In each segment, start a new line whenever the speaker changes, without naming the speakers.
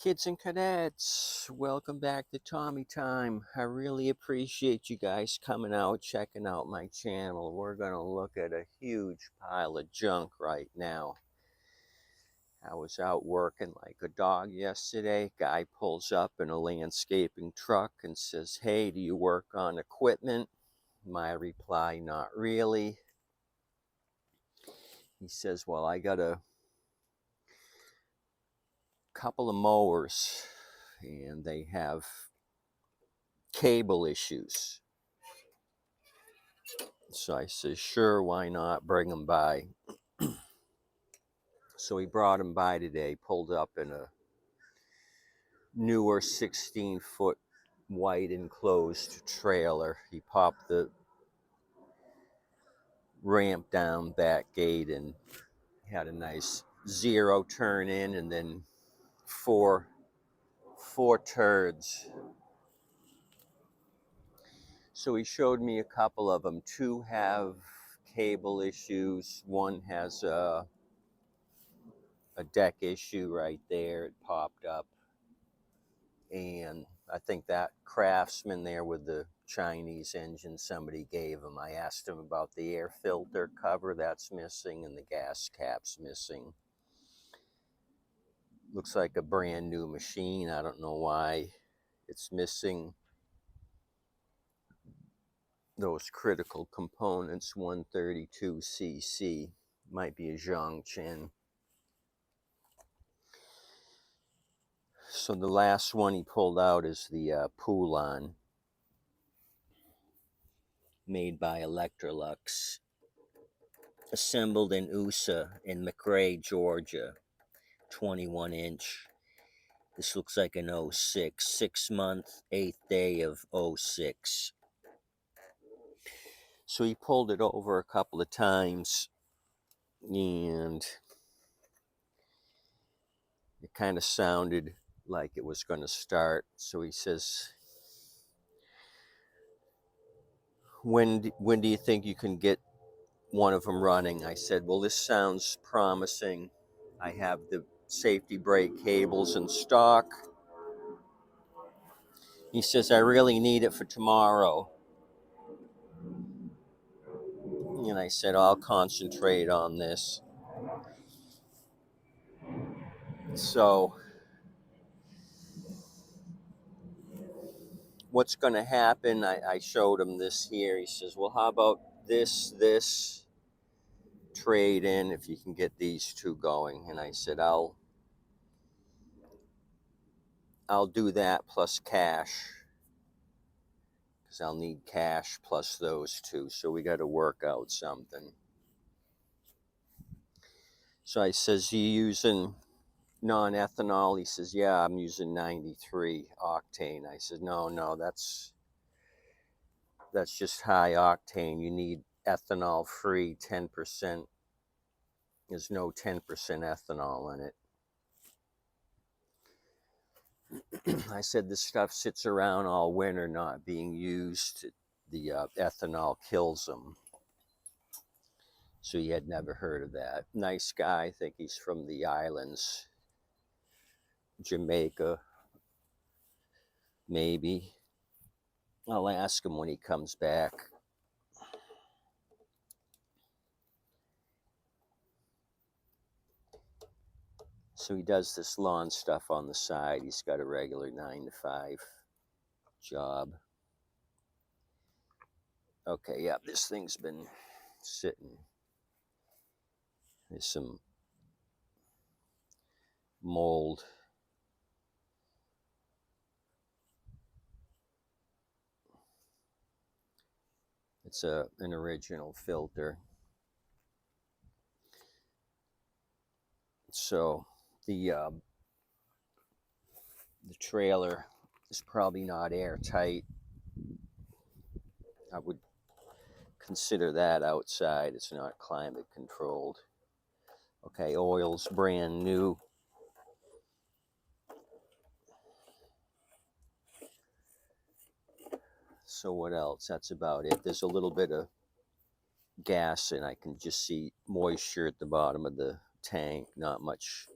Kids and cadets, welcome back to Tommy Time. I really appreciate you guys coming out, checking out my channel. We're going to look at a huge pile of junk right now. I was out working like a dog yesterday. Guy pulls up in a landscaping truck and says, "Hey, do you work on equipment?" My reply, "Not really." He says, "Well, I got a couple of mowers and they have cable issues." So I said, "Sure, why not? Bring them by." So he brought them by today, pulled up in a newer 16-foot white enclosed trailer. He popped the ramp down back gate and had a nice zero turn in, and then four turds. So he showed me a couple of them. Two have cable issues. One has a deck issue right there. It popped up. And I think that Craftsman there with the Chinese engine somebody gave him. I asked him about the air filter cover that's missing and the gas cap's missing. Looks like a brand new machine. I don't know why it's missing those critical components. 132cc, might be a Zhongchen. So the last one he pulled out is the Poulan, made by Electrolux, assembled in USA in McRae, Georgia, 21-inch. This looks like an 06, 6-month, 8th day of 06. So he pulled it over a couple of times and it kind of sounded like it was going to start. So he says, when do you think you can get one of them running? I said, well, this sounds promising. I have the safety brake cables in stock. He says, I really need it for tomorrow. And I said, I'll concentrate on this. So what's going to happen? I showed him this here. He says, well, how about this trade in if you can get these two going? And I said, I'll do that plus cash, because I'll need cash plus those two. So we got to work out something. So I says, you using non-ethanol? He says, yeah, I'm using 93 octane. I said, no, that's just high octane. You need ethanol free, 10%. There's no 10% ethanol in it. I said, this stuff sits around all winter not being used. The ethanol kills them. So he had never heard of that. Nice guy. I think he's from the islands. Jamaica, maybe. I'll ask him when he comes back. So he does this lawn stuff on the side. He's got a regular 9 to 5 job. Okay, yeah, this thing's been sitting. There's some mold. It's an original filter. So the trailer is probably not airtight. I would consider that outside. It's not climate controlled. Okay, oil's brand new. So what else? That's about it. There's a little bit of gas and I can just see moisture at the bottom of the tank. Not much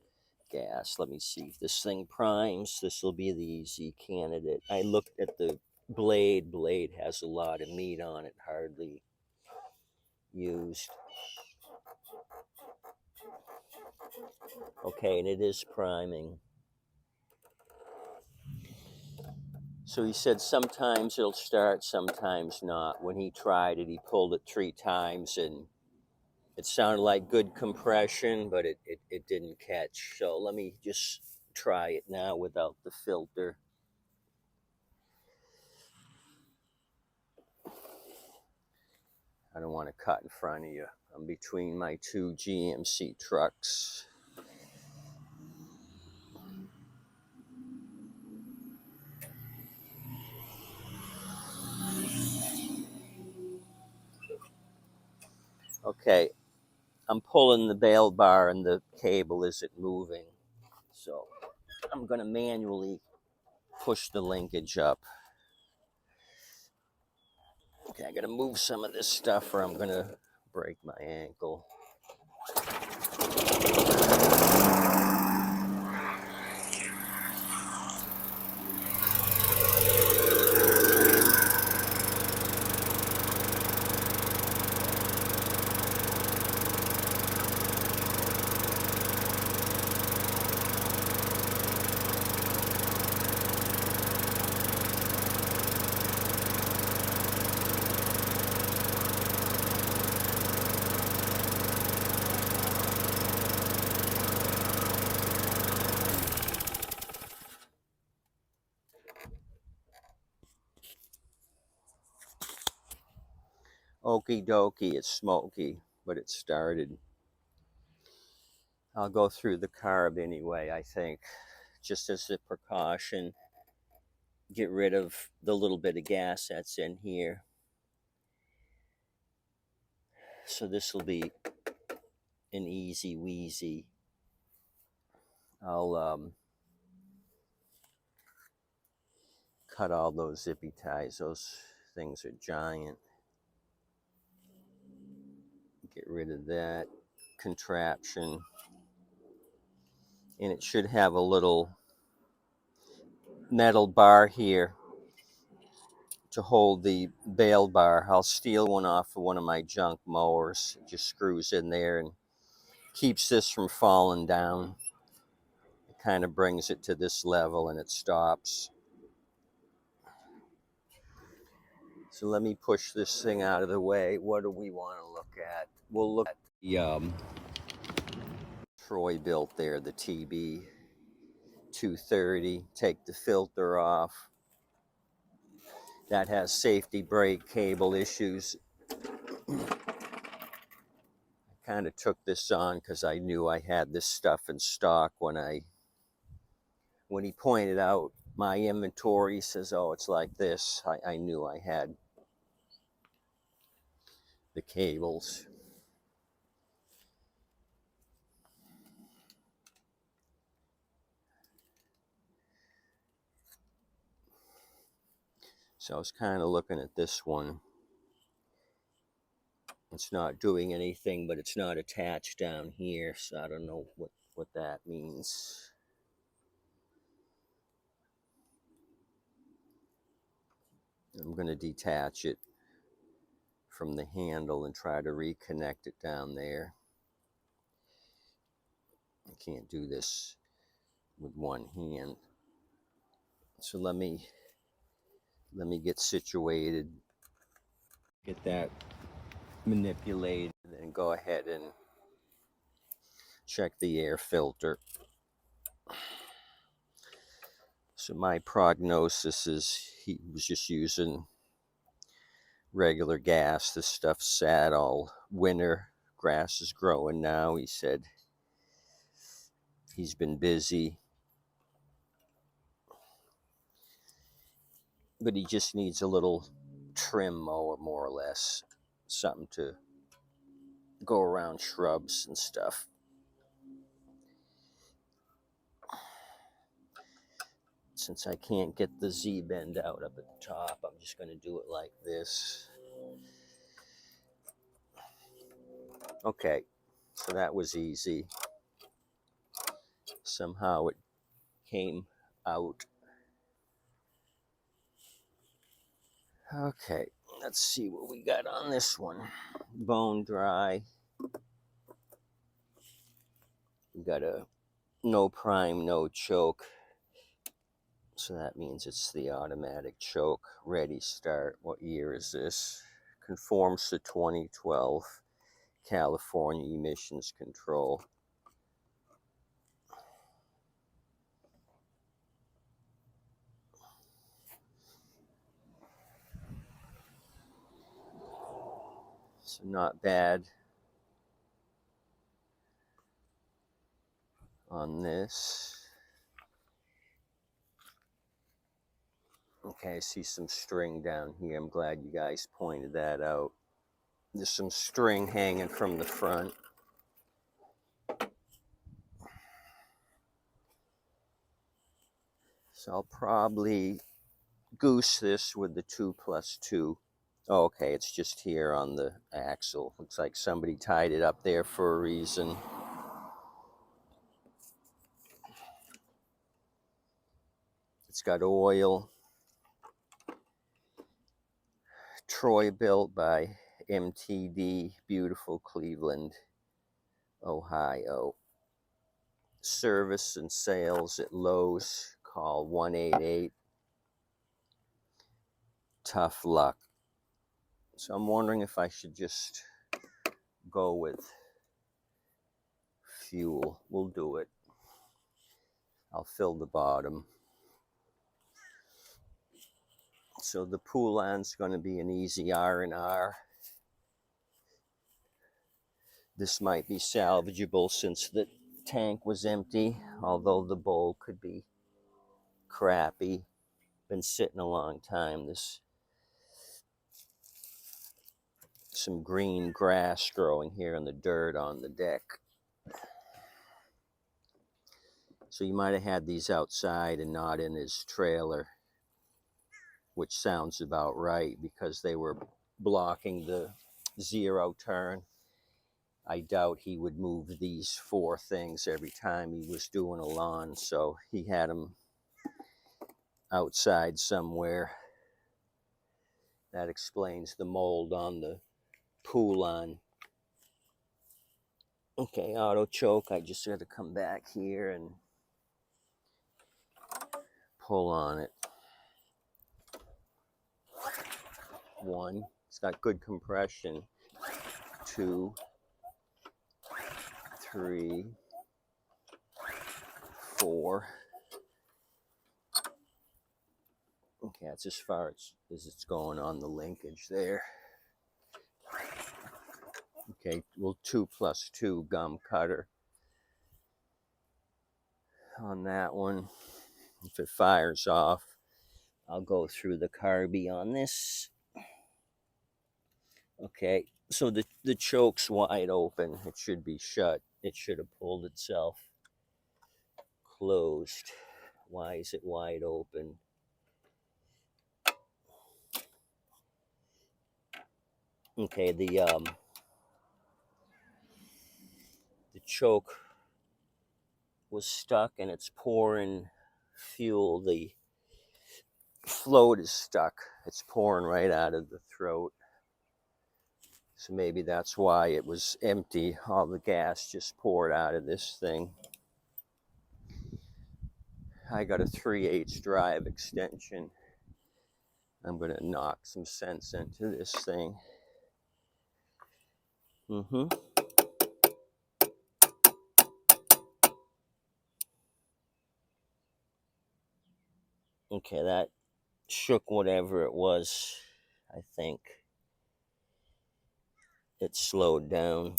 gas. Let me see if this thing primes. This will be the easy candidate. I looked at the blade. Blade has a lot of meat on it, hardly used. Okay, and it is priming. So he said sometimes it'll start, sometimes not. When he tried it, he pulled it 3 times and it sounded like good compression, but it didn't catch. So let me just try it now without the filter. I don't want to cut in front of you. I'm between my 2 GMC trucks. Okay, I'm pulling the bail bar and the cable isn't moving. So I'm going to manually push the linkage up. Okay, I got to move some of this stuff or I'm going to break my ankle. Okie dokie, it's smoky, but it started. I'll go through the carb anyway, I think, just as a precaution. Get rid of the little bit of gas that's in here. So this will be an easy wheezy. I'll cut all those zippy ties. Those things are giant. Get rid of that contraption. And it should have a little metal bar here to hold the bail bar. I'll steal one off of one of my junk mowers. It just screws in there and keeps this from falling down. It kind of brings it to this level and it stops. So let me push this thing out of the way. What do we want to look at? We'll look at the Troy-Bilt there, the TB 230. Take the filter off. That has safety brake cable issues. I kind of took this on because I knew I had this stuff in stock when he pointed out my inventory. He says, oh, it's like this. I knew I had the cables. So I was kind of looking at this one. It's not doing anything, but it's not attached down here, so I don't know what that means. I'm going to detach it from the handle and try to reconnect it down there. I can't do this with one hand. So let me get situated, get that manipulated, and then go ahead and check the air filter. So my prognosis is he was just using regular gas. This stuff sat all winter. Grass is growing now. He said he's been busy, but he just needs a little trim mower, more or less, something to go around shrubs and stuff. Since I can't get the Z-bend out up at the top, I'm just going to do it like this. Okay, so that was easy. Somehow it came out. Okay, let's see what we got on this one. Bone dry. We got a no prime, no choke. So that means it's the automatic choke. Ready start. What year is this? Conforms to 2012 California emissions control. So not bad on this. Okay, I see some string down here. I'm glad you guys pointed that out. There's some string hanging from the front. So I'll probably goose this with the 2+2. Oh, okay, it's just here on the axle. Looks like somebody tied it up there for a reason. It's got oil. Troy-Bilt by MTD, beautiful Cleveland, Ohio. Service and sales at Lowe's. Call 188. Tough luck. So I'm wondering if I should just go with fuel. We'll do it. I'll fill the bottom. So the Poulan's going to be an easy R&R. This might be salvageable since the tank was empty, although the bowl could be crappy. Been sitting a long time. This some green grass growing here in the dirt on the deck. So you might have had these outside and not in his trailer, which sounds about right because they were blocking the zero turn. I doubt he would move these 4 things every time he was doing a lawn, so he had them outside somewhere. That explains the mold on the Poulan. Okay, auto choke. I just got to come back here and pull on it. 1, it's got good compression. 2, 3, 4. Okay, that's as far as it's going on the linkage there. Okay, well, 2+2 gum cutter on that one. If it fires off, I'll go through the carby on this. Okay, so the choke's wide open. It should be shut. It should have pulled itself closed. Why is it wide open? Okay, the choke was stuck and it's pouring fuel. The float is stuck. It's pouring right out of the throat. So maybe that's why it was empty. All the gas just poured out of this thing. I got a 3/8 drive extension. I'm going to knock some sense into this thing. Okay, that shook whatever it was. I think it slowed down.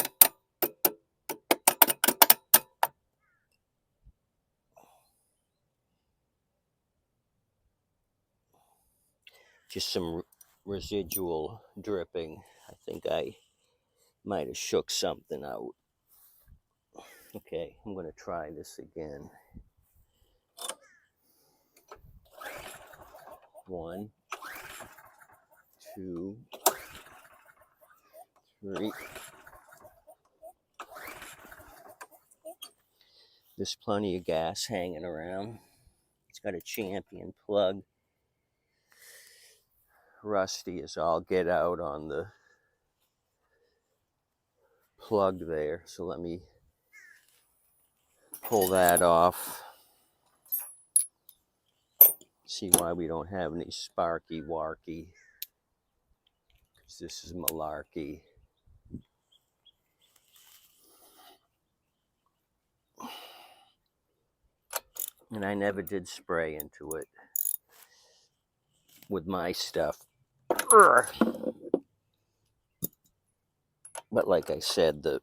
Just some residual dripping. I think I might have shook something out. Okay, I'm going to try this again. 1, 2, 3. There's plenty of gas hanging around. It's got a champion plug. Rusty is all get out on the plug there. So let me pull that off. See why we don't have any sparky warky. Because this is malarkey. And I never did spray into it with my stuff. But like I said, the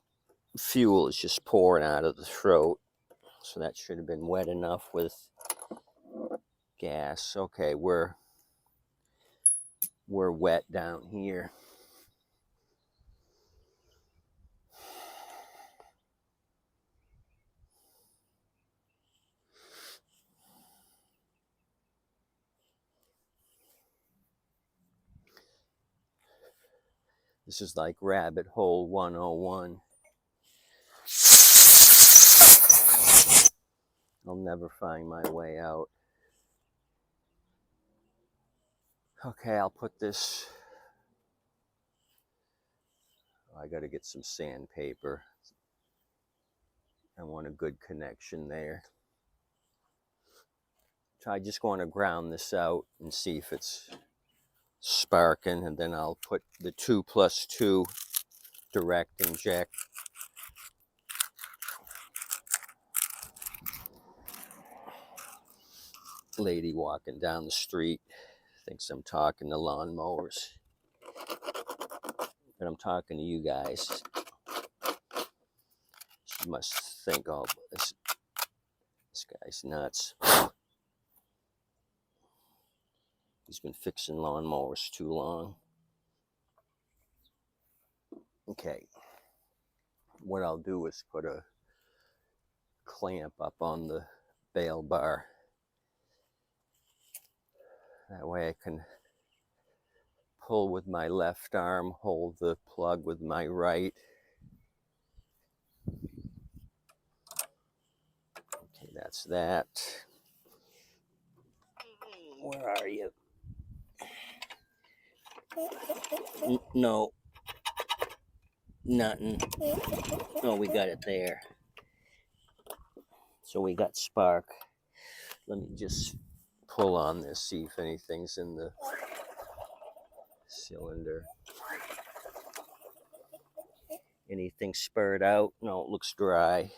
fuel is just pouring out of the throat. So that should have been wet enough with gas. Okay, we're wet down here. This is like rabbit hole 101. I'll never find my way out. Okay, I'll put this. I got to get some sandpaper. I want a good connection there. So I just want to ground this out and see if it's sparking, and then I'll put the 2+2 direct inject. Lady walking down the street thinks I'm talking to lawnmowers, but I'm talking to you guys. She must think, oh, this guy's nuts. He's been fixing lawnmowers too long. Okay, what I'll do is put a clamp up on the bail bar. That way I can pull with my left arm, hold the plug with my right. Okay, that's that. Where are you? No. Nothing. Oh, we got it there. So we got spark. Let me just pull on this, see if anything's in the cylinder. Anything spurred out? No, it looks dry.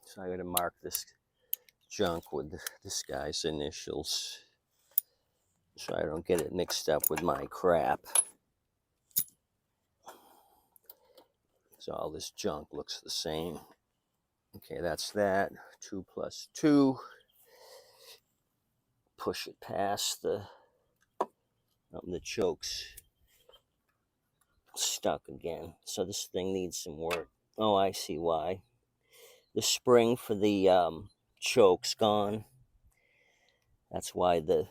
So I gotta mark this junk with this guy's initials so I don't get it mixed up with my crap. So all this junk looks the same. Okay, that's that. 2+2. Push it past the choke's stuck again. So this thing needs some work. Oh, I see why. The spring for the choke's gone. That's why the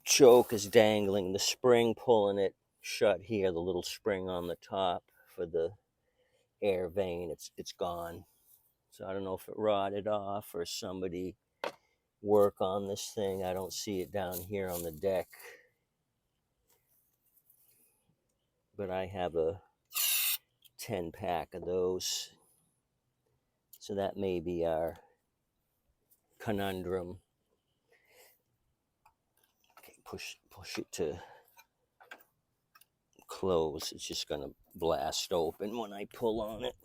choke is dangling. The spring pulling it shut here, the little spring on the top for the air vein, it's gone. So I don't know if it rotted off or somebody work on this thing. I don't see it down here on the deck. But I have a 10-pack of those. So that may be our conundrum. Okay, push it to close. It's just gonna blast open when I pull on it.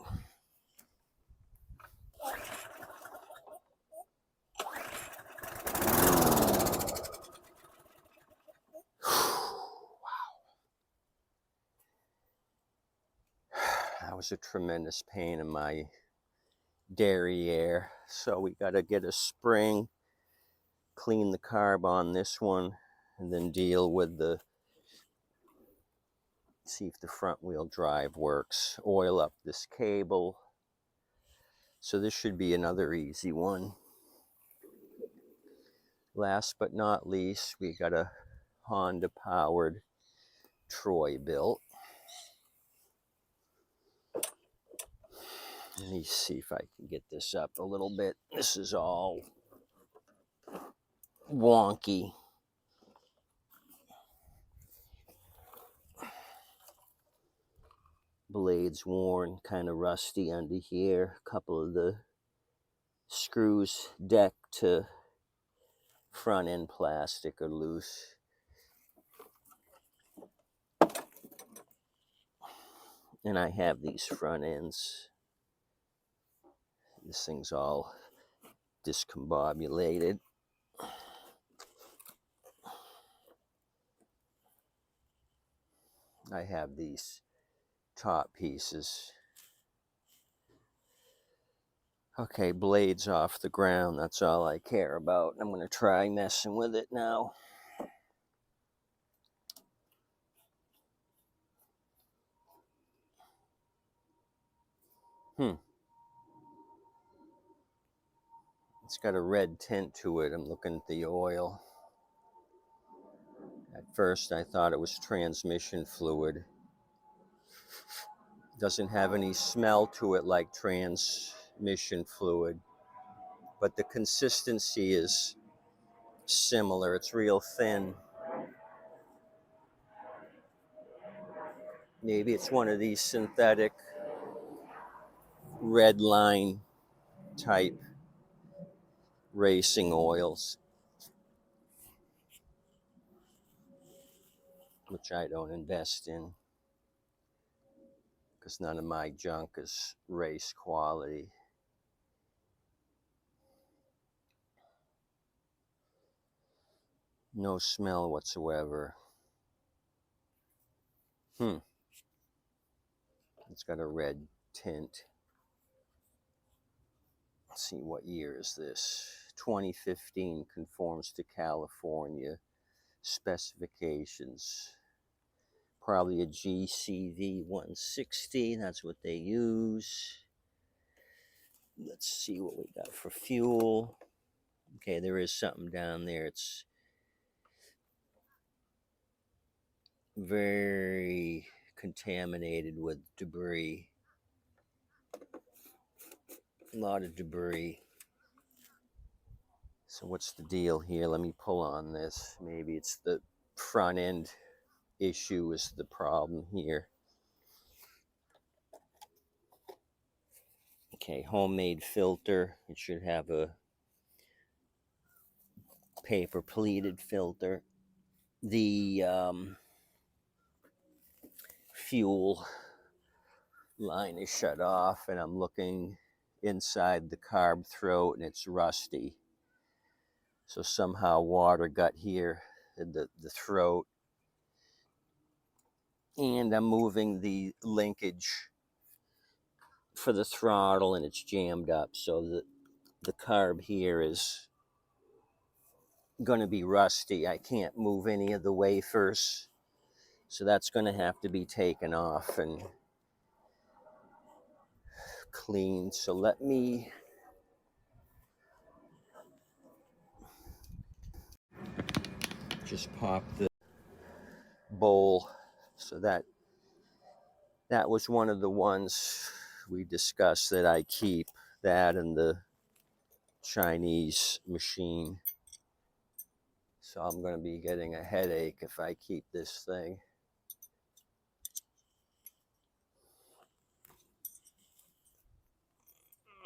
That was a tremendous pain in my derriere. So we got to get a spring, clean the carb on this one, and then deal with the, see if the front wheel drive works. Oil up this cable. So this should be another easy one. Last but not least, we got a Honda powered Troy-Bilt. Let me see if I can get this up a little bit. This is all wonky. Blades worn, kind of rusty under here. A couple of the screws deck to front end plastic are loose. And I have these front ends. This thing's all discombobulated. I have these top pieces. Okay, blades off the ground. That's all I care about. I'm going to try messing with it now. It's got a red tint to it. I'm looking at the oil. At first, I thought it was transmission fluid. Doesn't have any smell to it like transmission fluid, but the consistency is similar. It's real thin. Maybe it's one of these synthetic red line type racing oils, which I don't invest in because none of my junk is race quality. No smell whatsoever. It's got a red tint. Let's see, what year is this? 2015, conforms to California specifications. Probably a GCV 160, that's what they use. Let's see what we got for fuel. Okay, there is something down there. It's very contaminated with debris. A lot of debris. So what's the deal here? Let me pull on this. Maybe it's the front end issue is the problem here. Okay, homemade filter. It should have a paper pleated filter. The fuel line is shut off, and I'm looking inside the carb throat, and it's rusty. So somehow water got here in the throat. And I'm moving the linkage for the throttle, and it's jammed up. So the carb here is going to be rusty. I can't move any of the wafers. So that's going to have to be taken off and cleaned. So let me just pop the bowl. So that was one of the ones we discussed that I keep, that and the Chinese machine. So I'm going to be getting a headache if I keep this thing.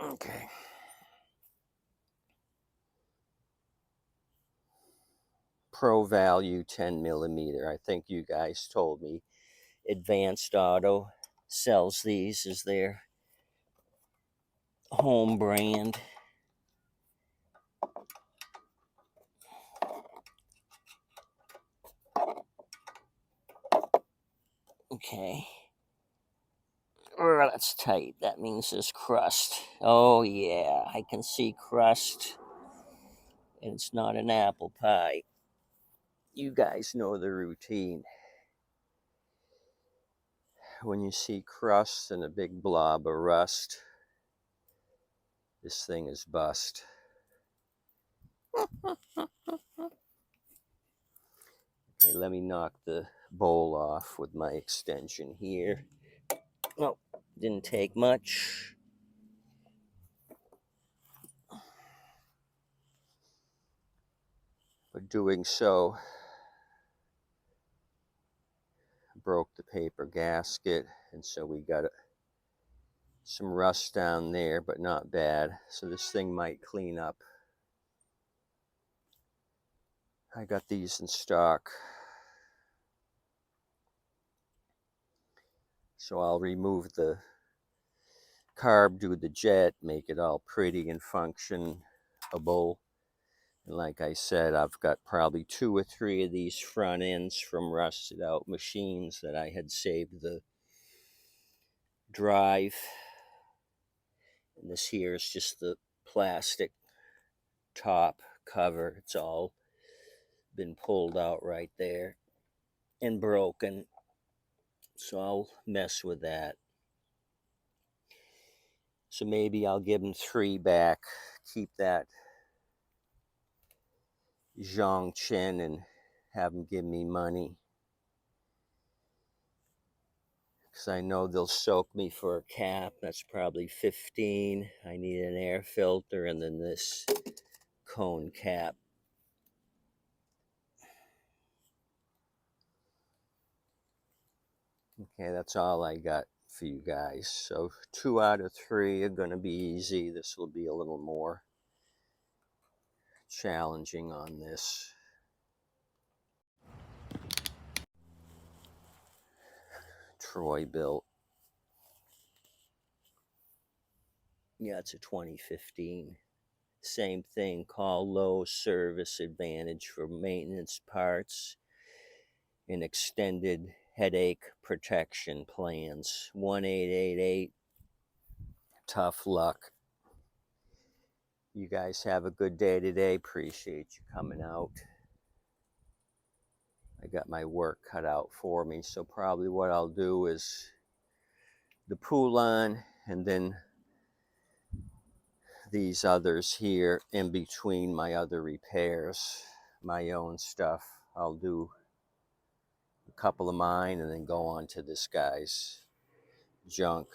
Okay. Pro value 10 millimeter. I think you guys told me Advanced Auto sells these as their home brand. Okay. Oh, that's tight. That means there's crust. Oh yeah, I can see crust. And it's not an apple pie. You guys know the routine. When you see crust and a big blob of rust, this thing is bust. let me knock the bowl off with my extension here. Oh, didn't take much. But doing so, broke the paper gasket, and so we got some rust down there, but not bad. So this thing might clean up. I got these in stock. So I'll remove the carb, do the jet, make it all pretty and functionable. And like I said, I've got probably 2 or 3 of these front ends from rusted out machines that I had saved the drive. And this here is just the plastic top cover. It's all been pulled out right there and broken. So I'll mess with that. So maybe I'll give them 3 back, keep that Zhang Chen, and have them give me money. Because I know they'll soak me for a cap. That's probably 15. I need an air filter and then this cone cap. Okay, that's all I got for you guys. So 2 out of 3 are going to be easy. This will be a little more challenging on this. Troy-Bilt. Yeah, it's a 2015. Same thing, call low service advantage for maintenance parts and extended headache protection plans. 1888. Tough luck. You guys have a good day today. Appreciate you coming out. I got my work cut out for me, so probably what I'll do is the Poulan and then these others here in between my other repairs, my own stuff. I'll do a couple of mine and then go on to this guy's junk.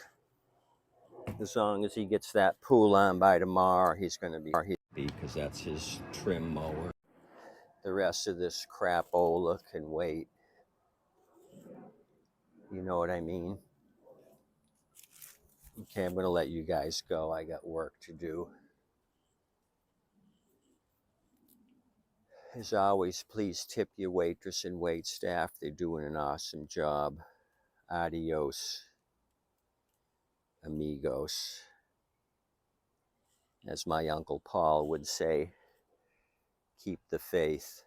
As long as he gets that Poulan by tomorrow, he's going to be happy because that's his trim mower. The rest of this crapola can wait. You know what I mean? Okay, I'm going to let you guys go. I got work to do. As always, please tip your waitress and wait staff. They're doing an awesome job. Adios, amigos. As my Uncle Paul would say, keep the faith.